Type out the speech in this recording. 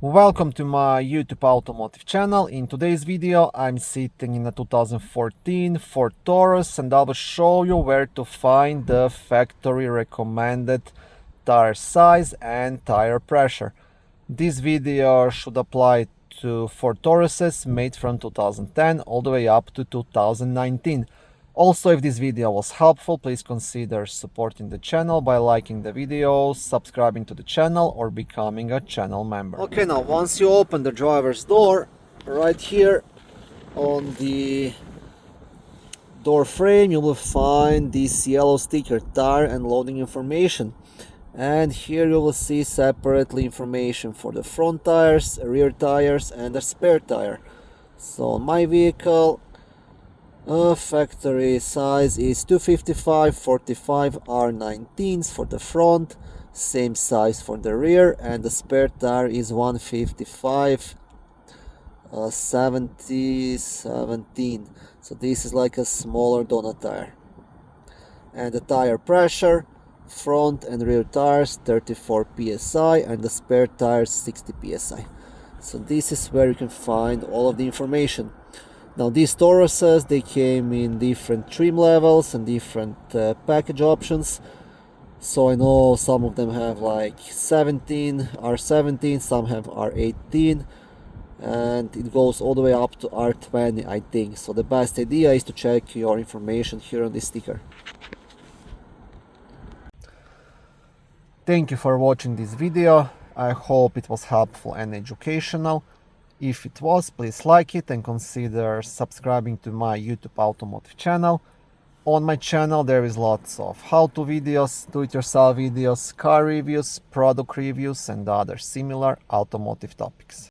Welcome to my YouTube automotive channel. In today's video I'm sitting in a 2014 Ford Taurus and I will show you where to find the factory recommended tire size and tire pressure. This video should apply to Ford Tauruses made from 2010 all the way up to 2019. Also, if this video was helpful, please consider supporting the channel by liking the video, subscribing to the channel, or becoming a channel member. Okay, now once you open the driver's door, right here on the door frame, you will find this yellow sticker, tire and loading information. And here you will see separately information for the front tires, rear tires, and the spare tire. So on my vehicle, factory size is 255/45 R19s for the front, same size for the rear, and the spare tire is 155 17. So this is like a smaller donut tire. And the tire pressure, front and rear tires 34 psi and the spare tires 60 psi. So this is where you can find all of the information. Now these Tauruses, they came in different trim levels and different package options. So I know some of them have like R17, some have R18, and it goes all the way up to R20, I think. So the best idea is to check your information here on this sticker. Thank you for watching this video. I hope it was helpful and educational. If it was, please like it and consider subscribing to my YouTube automotive channel. On my channel there is lots of how-to videos, do-it-yourself videos, car reviews, product reviews and other similar automotive topics.